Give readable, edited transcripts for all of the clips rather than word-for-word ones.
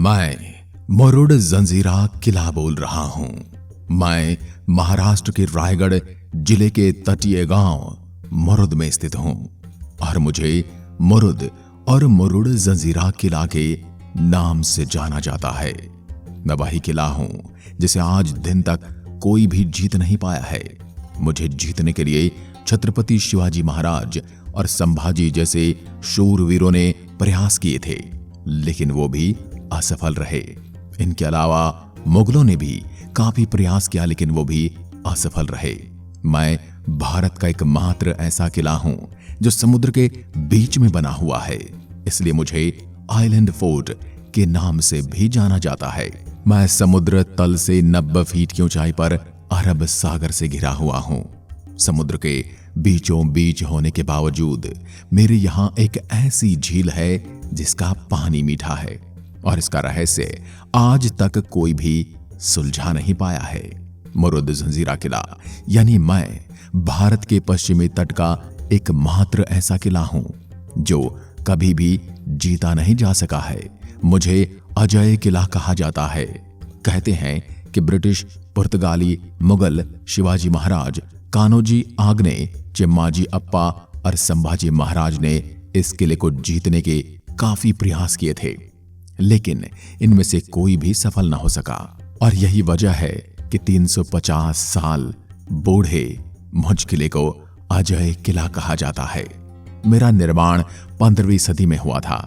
मैं मुरुड जंजीरा किला बोल रहा हूं। मैं महाराष्ट्र के रायगढ़ जिले के तटीय गांव मुरुड में स्थित हूं और मुझे मुरुड और मुरुड जंजीरा किला के नाम से जाना जाता है। मैं वही किला हूं जिसे आज दिन तक कोई भी जीत नहीं पाया है। मुझे जीतने के लिए छत्रपति शिवाजी महाराज और संभाजी जैसे शूरवीरों ने प्रयास किए थे, लेकिन वो भी असफल रहे। इनके अलावा मुगलों ने भी काफी प्रयास किया, लेकिन वो भी असफल रहे। मैं भारत का एकमात्र ऐसा किला हूं जो समुद्र के बीच में बना हुआ है, इसलिए मुझे आइलैंड फोर्ट के नाम से भी जाना जाता है। मैं समुद्र तल से 90 फीट की ऊंचाई पर अरब सागर से घिरा हुआ हूं। समुद्र के बीचों बीच होने के बावजूद मेरे यहां एक ऐसी झील है जिसका पानी मीठा है और इसका रहस्य आज तक कोई भी सुलझा नहीं पाया है। मुरुड जंजीरा किला यानी मैं भारत के पश्चिमी तट का एकमात्र ऐसा किला हूं जो कभी भी जीता नहीं जा सका है। मुझे अजय किला कहा जाता है। कहते हैं कि ब्रिटिश, पुर्तगाली, मुगल, शिवाजी महाराज, कान्होजी आंग्ने, चिम्माजी अप्पा और संभाजी महाराज ने इस किले को जीतने के काफी प्रयास किए थे, लेकिन इनमें से कोई भी सफल न हो सका। और यही वजह है कि 350 साल बूढ़े मुझ किले को अजय किला कहा जाता है। मेरा निर्माण 15वीं सदी में हुआ था।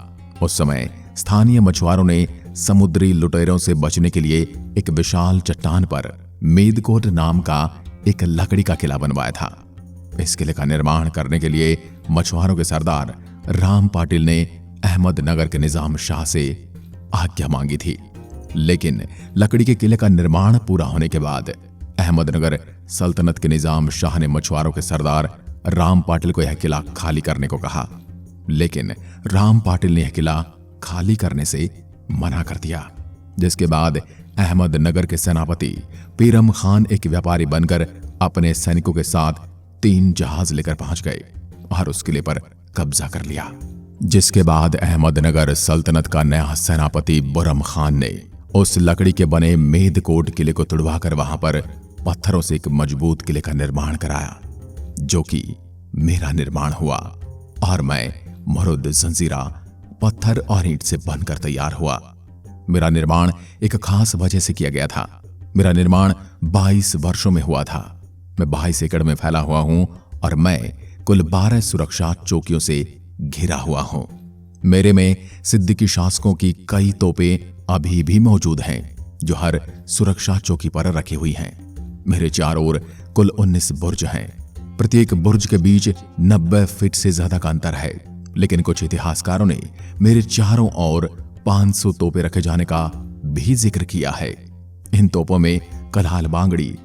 उस समय स्थानीय मछुआरों ने समुद्री लुटेरों से बचने के लिए एक विशाल चट्टान पर मेदकोट नाम का एक लकड़ी का किला बनवाया था। इस किले का निर्माण करने के लिए मछुआरों के सरदार राम पाटिल ने अहमदनगर के निजाम शाह से आज्ञा मांगी थी, लेकिन लकड़ी के किले का निर्माण पूरा होने के बाद अहमदनगर सल्तनत के निजाम शाह ने मछुआरों के सरदार राम पाटिल को यह किला खाली करने को कहा, लेकिन राम पाटिल ने यह किला खाली करने से मना कर दिया। जिसके बाद अहमदनगर के सेनापति पीरम खान एक व्यापारी बनकर अपने सैनिकों के साथ 3 जहाज लेकर पहुंच गए और उस किले पर कब्जा कर लिया। जिसके बाद अहमदनगर सल्तनत का नया सेनापति बुरम खान ने उस लकड़ी के बने मेदकोट किले को तुड़वाकर वहां पर पत्थरों से एक मजबूत किले का निर्माण कराया, जो कि मेरा निर्माण हुआ और मैं मुरुड जंजीरा पत्थर और ईंट से बनकर तैयार हुआ। मेरा निर्माण एक खास वजह से किया गया था। मेरा निर्माण 22 वर्षों में हुआ था। मैं 22 एकड़ में फैला हुआ हूं और मैं कुल 12 सुरक्षा चौकियों से घिरा हुआ हूं। मेरे में सिद्दीकी शासकों की कई तोपें अभी भी मौजूद हैं, जो हर सुरक्षा चौकी पर रखी हुई हैं। मेरे चारों ओर कुल 19 बुर्ज हैं। प्रत्येक बुर्ज के बीच 90 फीट से ज्यादा का अंतर है, लेकिन कुछ इतिहासकारों ने मेरे चारों ओर 500 तोपें रखे जाने का भी जिक्र किया है। इन तोपों में कलाल बांगड़ी,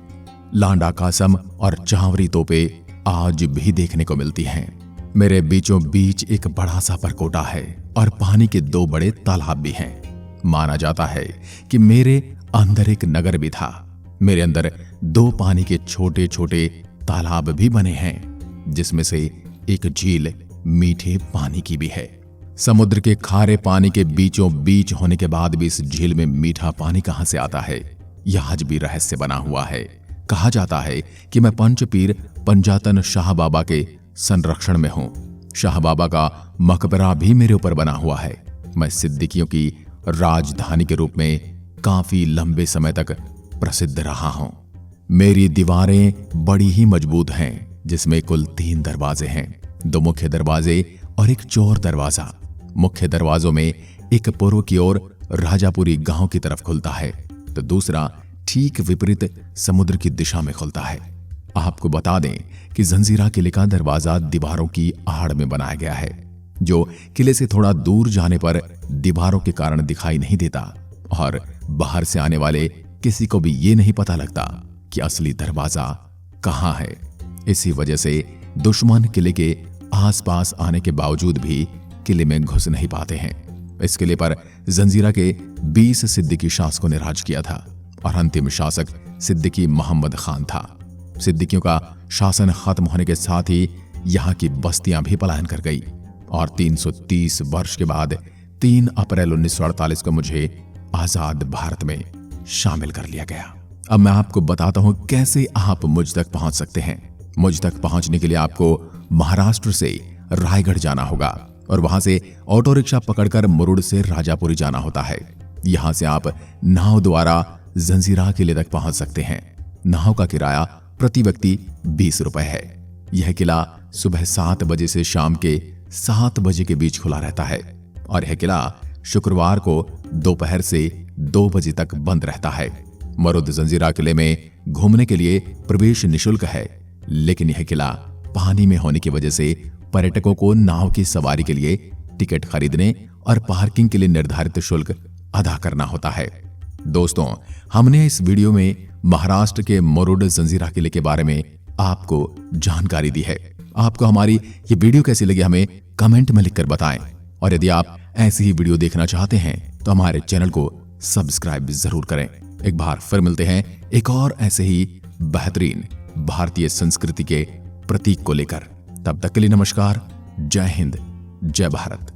लांडा कासम और चावरी तोपें आज भी देखने को मिलती हैं। मेरे बीचों बीच एक बड़ा सा परकोटा है और पानी के 2 बड़े तालाब भी हैं। माना जाता है कि मेरे अंदर एक नगर भी था। मेरे अंदर 2 पानी के छोटे छोटे तालाब भी बने हैं, जिसमें से एक झील मीठे पानी की भी है। समुद्र के खारे पानी के बीचों बीच होने के बाद भी इस झील में मीठा पानी कहां से आता है, यह आज भी रहस्य बना हुआ है। कहा जाता है कि मैं पंचपीर पंजातन शाह बाबा के संरक्षण में हूं। शाह बाबा का मकबरा भी मेरे ऊपर बना हुआ है। मैं सिद्दीकियों की राजधानी के रूप में काफी लंबे समय तक प्रसिद्ध रहा हूं। मेरी दीवारें बड़ी ही मजबूत हैं, जिसमें कुल 3 दरवाजे हैं, 2 मुख्य दरवाजे और एक चोर दरवाजा। मुख्य दरवाजों में एक पूर्व की ओर राजापुरी गांव की तरफ खुलता है, तो दूसरा ठीक विपरीत समुद्र की दिशा में खुलता है। आपको बता दें कि जंजीरा किले का दरवाजा दीवारों की आड़ में बनाया गया है, जो किले से थोड़ा दूर जाने पर दीवारों के कारण दिखाई नहीं देता और बाहर से आने वाले किसी को भी ये नहीं पता लगता कि असली दरवाजा कहां है। इसी वजह से दुश्मन किले के आसपास आने के बावजूद भी किले में घुस नहीं पाते हैं। इस किले पर जंजीरा के 20 सिद्दीकी शासकों ने राज किया था और अंतिम शासक सिद्दीकी मोहम्मद खान था। सिद्दीकियों का शासन खत्म होने के साथ ही यहाँ की बस्तियां भी पलायन कर गई और 330 वर्ष के बाद 3 अप्रैल 1948 को मुझे आजाद भारत में शामिल कर लिया गया। अब मैं आपको बताता हूं कैसे आप मुझ तक पहुंच सकते हैं। मुझ तक पहुंचने के लिए आपको महाराष्ट्र से रायगढ़ जाना होगा और वहां से ऑटो रिक्शा पकड़कर मुरुड से राजापुरी जाना होता है। यहां से आप नाव द्वारा जंजीरा किले तक पहुंच सकते हैं। नाव का किराया प्रति व्यक्ति 20 रुपए है। यह किला सुबह 7 बजे से शाम के 7 बजे के बीच खुला रहता है और यह किला शुक्रवार को दोपहर से 2 बजे तक बंद रहता है। मुरुड जंजीरा किले में घूमने के लिए प्रवेश निशुल्क है, लेकिन यह किला पानी में होने की वजह से पर्यटकों को नाव की सवारी के लिए टिकट खरीदने और पार्किंग के लिए निर्धारित शुल्क अदा करना होता है। दोस्तों, हमने इस वीडियो में महाराष्ट्र के मुरुड जंजीरा किले के बारे में आपको जानकारी दी है। आपको हमारी ये वीडियो कैसी लगी हमें कमेंट में लिखकर बताएं और यदि आप ऐसी ही वीडियो देखना चाहते हैं तो हमारे चैनल को सब्सक्राइब जरूर करें। एक बार फिर मिलते हैं एक और ऐसे ही बेहतरीन भारतीय संस्कृति के प्रतीक को लेकर। तब तक के लिए नमस्कार। जय हिंद, जय भारत।